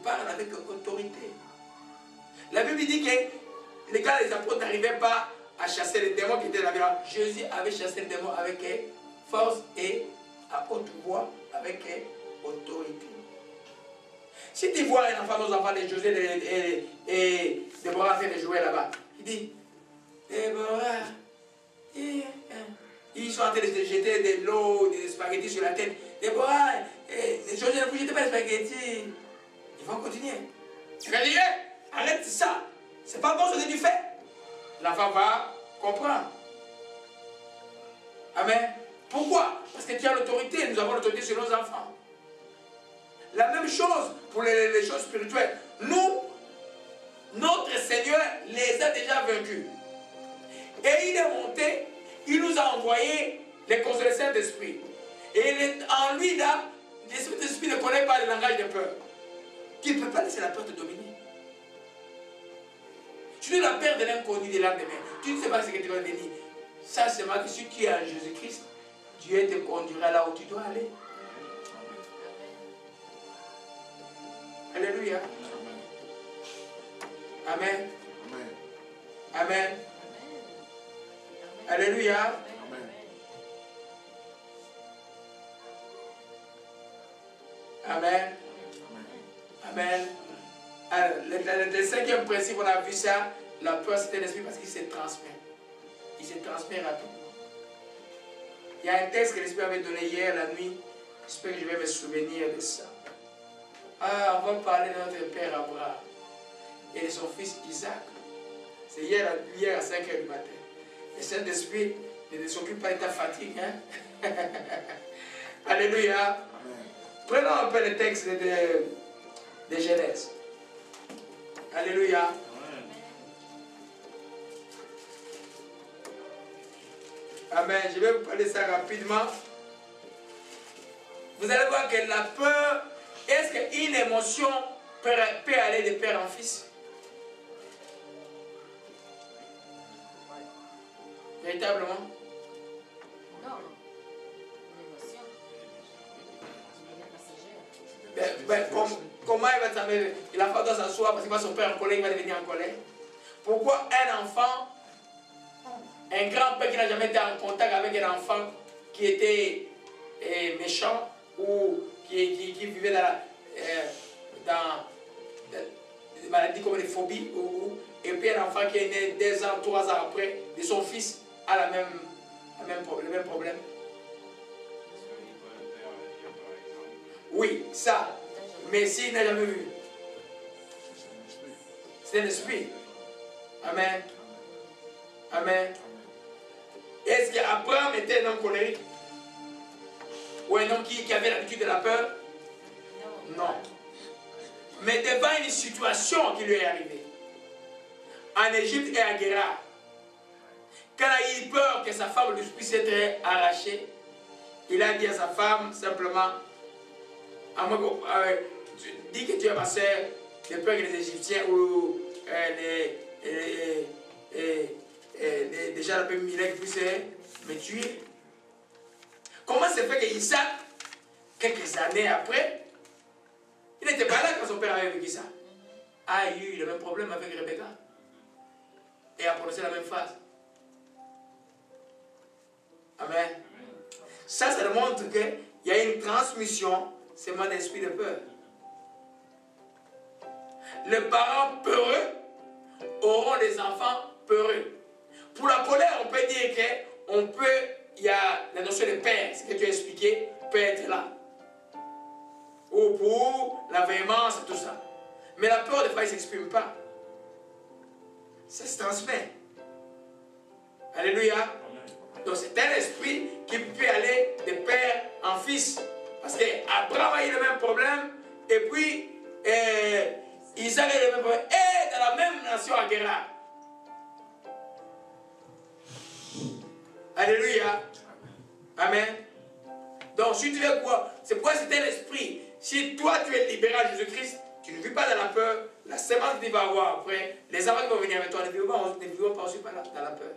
parle avec autorité. La Bible dit que les gars, les apôtres n'arrivaient pas à chasser les démons qui étaient là-bas. Jésus avait chassé les démons avec force et à haute voix, avec autorité. Si tu vois un enfant, nos enfants, les José et Déborah en train de jouer là-bas, il dit, Déborah, ils sont en train de se jeter de l'eau, des spaghettis sur la tête. Déborah, José, ne vous jetez pas les spaghettis. Ils vont continuer. Tu vas dire, arrête ça. C'est pas bon ce que tu fais. L'enfant va comprendre. Amen. Pourquoi? Parce que tu as l'autorité. Nous avons l'autorité sur nos enfants. La même chose pour les choses spirituelles. Nous, notre Seigneur les a déjà vaincus. Et il est monté, il nous a envoyé les consolateurs d'esprit. Et en lui, là, l'esprit d'esprit ne connaît pas le langage de peur. Tu ne peux pas laisser la peur te dominer. Tu as la peur de l'inconnu de l'endemain. Tu ne sais pas ce que tu vas venir. Ça, c'est que si tu es en Jésus-Christ, Dieu te conduira là où tu dois aller. Alléluia. Amen. Amen. Alléluia. Amen. Amen. Alors, le cinquième principe, on a vu ça. La peur, c'est un esprit parce qu'il se transmet. Il se transmet rapidement. Il y a un texte que l'Esprit avait donné hier la nuit. J'espère que je vais me souvenir de ça. Ah, on va parler de notre père Abraham et de son fils Isaac. C'est hier à 5 h du matin. Le Saint-Esprit ne s'occupe pas de ta fatigue. Hein? Alléluia. Amen. Prenons un peu le texte de Genèse. Alléluia. Amen. Je vais vous parler de ça rapidement. Vous allez voir que la peur, est-ce qu'une émotion peut aller de père en fils? Véritablement? Non. Une émotion. Comment il va s'amener? Il a fallu s'asseoir parce qu'il va son père en colère, il va devenir en colère. Pourquoi un enfant, un grand-père qui n'a jamais été en contact avec un enfant qui était méchant ou qui vivait dans des maladies comme les phobies, et puis un enfant qui est né 2 ans, 3 ans après de son fils a le même problème? Oui, ça. Mais s'il n'a jamais vu, c'est un esprit. Amen. Amen. Est-ce qu'Abraham était un homme colérique? Ou un homme qui avait l'habitude de la peur? Non. Mais devant une situation qui lui est arrivée, en Égypte et à Guérar, quand il a eu peur que sa femme lui puisse être arrachée, il a dit à sa femme simplement, dis que tu es ma soeur, de peur que les Égyptiens ou les gens un peu militaires puissent me tuer. Comment se fait qu'Isaac, quelques années après, il n'était pas là quand son père avait vécu ça, a eu le même problème avec Rebecca et a prononcé la même phrase? Amen. Ça démontre qu'il y a une transmission seulement d'esprit de peur. Les parents peureux auront des enfants peureux. Pour la colère, on peut dire il y a la notion de père, ce que tu as expliqué, peut être là. Ou pour la véhémence, tout ça. Mais la peur, des fois, il ne s'exprime pas. Ça se transmet. Alléluia. Donc c'est un esprit qui peut aller de père en fils. Parce qu'Abraham a eu le même problème, et puis Isaac a eu le même problème, et dans la même nation à Guérar. Alléluia. Amen. Donc si tu veux quoi? C'est pourquoi c'est un esprit. Si toi tu es libéré à Jésus-Christ, tu ne vis pas dans la peur, la semence que tu vas avoir après, les enfants qui vont venir avec toi ne vivront pas aussi dans la peur.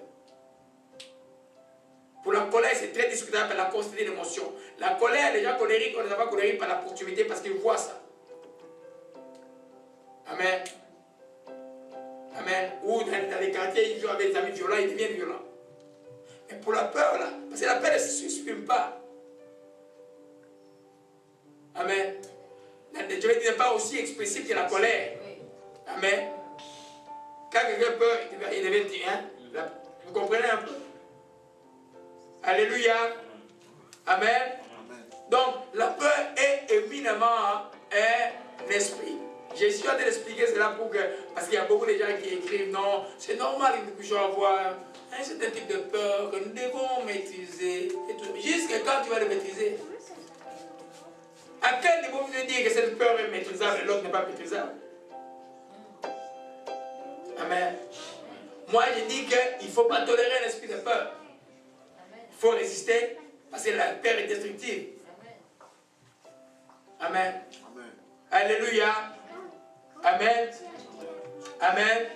Pour la colère, c'est très discutable par la quantité d'émotions. La colère, les gens colériques, on ne les a pas colériques par la proximité parce qu'ils voient ça. Amen. Amen. Ou dans les quartiers, ils jouent avec des amis violents, ils deviennent violents. Mais pour la peur, là, parce que la peur ne s'exprime pas. Amen. Je vais dire, pas aussi expressif que la colère. Amen. Quand quelqu'un peur, il devient dire, hein? Vous comprenez un peu? Alléluia. Amen. Donc, la peur est éminemment un esprit. J'ai su d'expliquer cela pour que, parce qu'il y a beaucoup de gens qui écrivent, non, c'est normal que nous puissions avoir un certain type de peur que nous devons maîtriser. Jusqu'à quand tu vas le maîtriser? À quel niveau vous dire que cette peur est maîtrisable et l'autre n'est pas maîtrisable? Amen. Moi, je dis qu'il ne faut pas tolérer un esprit de peur. Il faut résister parce que la peur est destructive. Amen. Amen. Alléluia. Amen. Amen.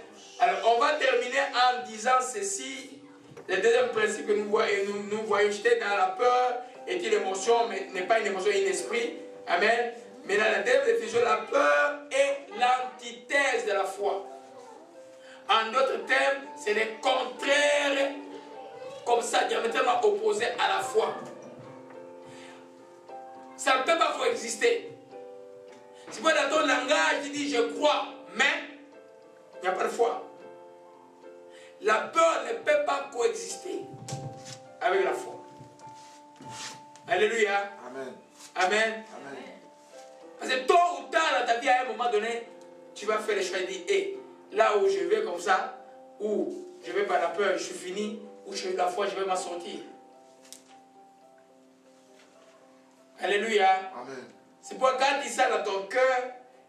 Alors, on va terminer en disant ceci. Le deuxième principe que nous voyons jeter dans la peur est une émotion, mais n'est pas une émotion, un esprit. Amen. Mais dans la deuxième définition, la peur est l'antithèse de la foi. En d'autres termes, c'est le contraire, comme ça, diamétralement opposé à la foi. Ça ne peut pas coexister. C'est pas dans ton langage, tu dis je crois, mais il n'y a pas de foi. La peur ne peut pas coexister avec la foi. Alléluia. Amen. Amen. Amen. Parce que tôt ou tard dans ta vie, à un moment donné, tu vas faire les choix et dire, hey, là où je vais comme ça, ou je vais par la peur, je suis fini, ou je suis la foi, je vais m'en sortir. Alléluia. Amen. C'est pourquoi quand tu sens dans ton cœur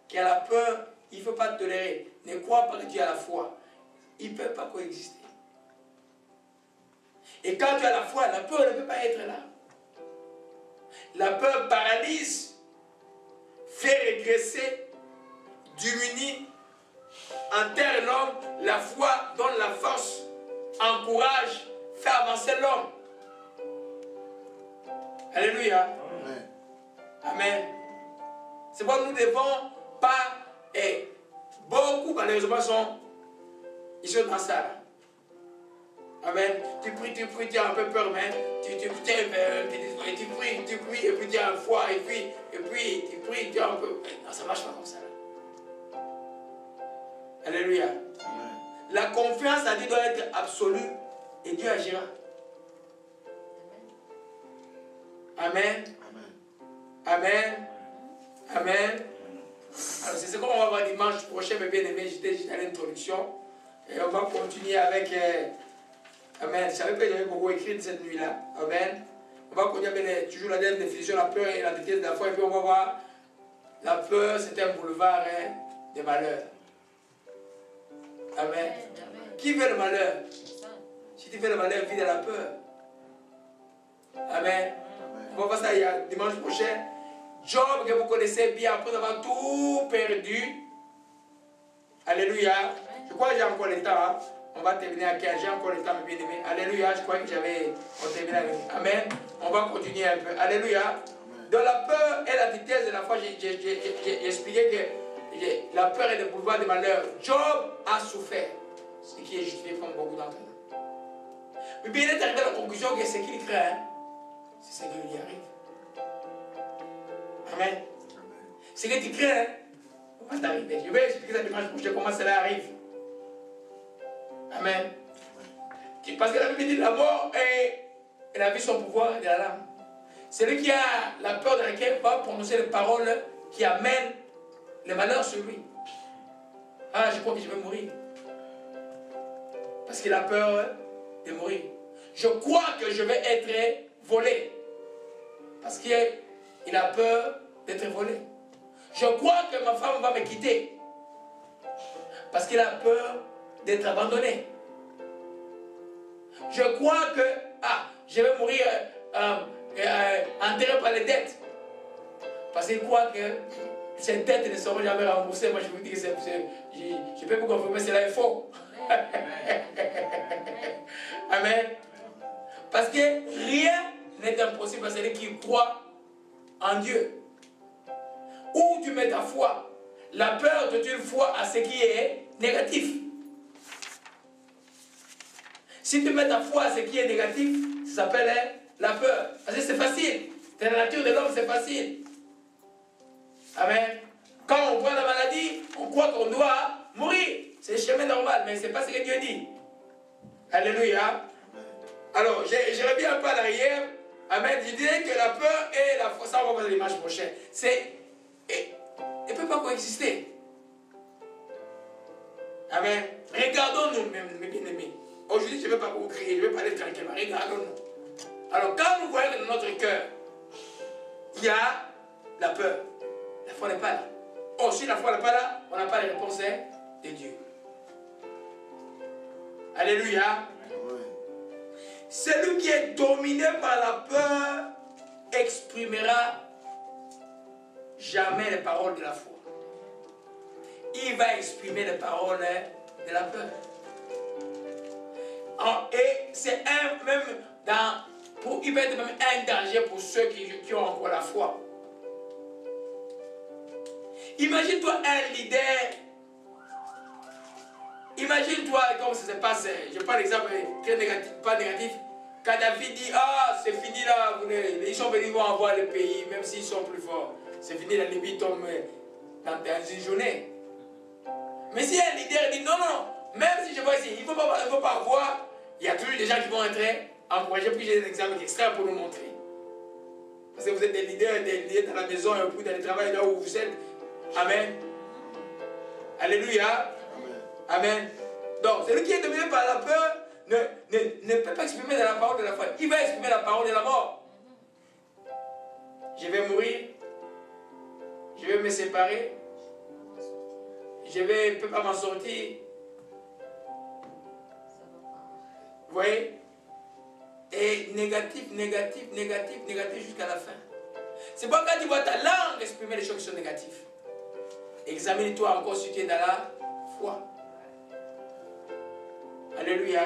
qu'il y a la peur, il ne faut pas te tolérer. Ne crois pas que tu as la foi. Ils ne peuvent pas coexister. Et quand tu as la foi, la peur ne peut pas être là. La peur paralyse, fait régresser, diminue, enterre l'homme. La foi donne la force, encourage, fait avancer l'homme. Alléluia. Amen. Amen. C'est pourquoi nous ne devons pas, et beaucoup malheureusement ils sont dans ça. Amen. Tu pries, tu as un peu peur, mais tu pries, et puis tu as une foi, et puis tu pries, tu as un peu. Non, ça ne marche pas comme ça. Alléluia. Amen. La confiance à Dieu doit être absolue et Dieu agira. Amen. Amen. Amen. Amen. Alors c'est ce qu'on va voir dimanche prochain, mes bien-aimés. J'étais juste à l'introduction. Et on va continuer avec... Amen. Je savais que j'avais beaucoup écrit cette nuit-là. Amen. On va continuer avec toujours la deuxième définition, la peur et la détresse de la foi. Et puis on va voir, la peur c'est un boulevard des malheurs. Amen. Amen. Qui veut le malheur? Si tu fais le malheur, vis de la peur. Amen. On va voir ça dimanche prochain. Job que vous connaissez bien après avoir tout perdu. Alléluia. Je crois que j'ai encore le temps. Hein? On va terminer à 15. J'ai encore le temps, mes bien-aimés. Alléluia. Je crois que on termine avec. Amen. On va continuer un peu. Alléluia. Amen. Donc la peur est la vitesse de la foi. J'ai expliqué que la peur est le pouvoir des malheurs. Job a souffert. Ce qui est justifié comme beaucoup d'entre nous. Mais bien, il est arrivé à la conclusion que ce qu'il craint, c'est ce qui lui arrive. Amen. Ce que tu crains, on va t'arriver. Je vais expliquer ça dimanche prochain comment cela arrive. Amen. Parce que la Bible dit la mort et la vie sont au pouvoir de la langue. Celui qui a la peur de laquelle va prononcer les paroles qui amènent le malheur sur lui. Ah, je crois que je vais mourir. Parce qu'il a peur de mourir. Je crois que je vais être volé. Parce qu'il a peur d'être volé. Je crois que ma femme va me quitter. Parce qu'il a peur d'être abandonné. Je crois que je vais mourir enterré par les dettes. Parce qu'il croit que ces dettes ne seront jamais remboursées. Moi je vous dis que je peux vous confirmer que cela est faux. Amen. Parce que rien n'est impossible à celui qui croit en Dieu. Où tu mets ta foi, la peur de une foi à ce qui est négatif. Si tu mets ta foi à ce qui est négatif, ça s'appelle la peur. Parce que c'est facile. C'est la nature de l'homme, c'est facile. Amen. Quand on voit la maladie, on croit qu'on doit mourir. C'est le chemin normal, mais ce n'est pas ce que Dieu dit. Alléluia. Alors, je reviens un peu à l'arrière. Amen. Je disais que la peur et la foi, ça on va voir l'image prochaine. Ne peut pas coexister. Amen. Regardons-nous, mes bien-aimés. Aujourd'hui, je ne vais pas vous crier, je vais parler tranquillement. Regardons-nous. Alors, quand nous voyons que dans notre cœur, il y a la peur, la foi n'est pas là. Oh, si la foi n'est pas là, on n'a pas les réponses de Dieu. Alléluia. Celui qui est dominé par la peur exprimera jamais les paroles de la foi. Il va exprimer les paroles de la peur. Et c'est même il va être même un danger pour ceux qui ont encore la foi. Imagine-toi un leader. Imagine-toi comment ça se passe. Je prends l'exemple très négatif, pas négatif. Kadhafi dit, ah, c'est fini là, ils sont venus vont avoir le pays, même s'ils sont plus forts. C'est fini, la Libye tombe dans une journée. Mais si un leader dit, non, non, même si je vois ici, il ne faut pas voir, il y a toujours des gens qui vont entrer, encourager, puis j'ai des exemples extrêmes pour nous montrer. Parce que vous êtes des leaders dans la maison, et puis dans le travail, là où vous êtes. Amen. Alléluia. Amen. Donc, celui qui est dominé par la peur ne peut pas exprimer la parole de la foi. Il va exprimer la parole de la mort. Je vais mourir. Je vais me séparer. Je ne peux pas m'en sortir. Vous voyez? Et négatif, négatif, négatif, négatif jusqu'à la fin. C'est pourquoi quand tu vois ta langue exprimer les choses qui sont négatives, examine-toi encore si tu es dans la foi. Alléluia.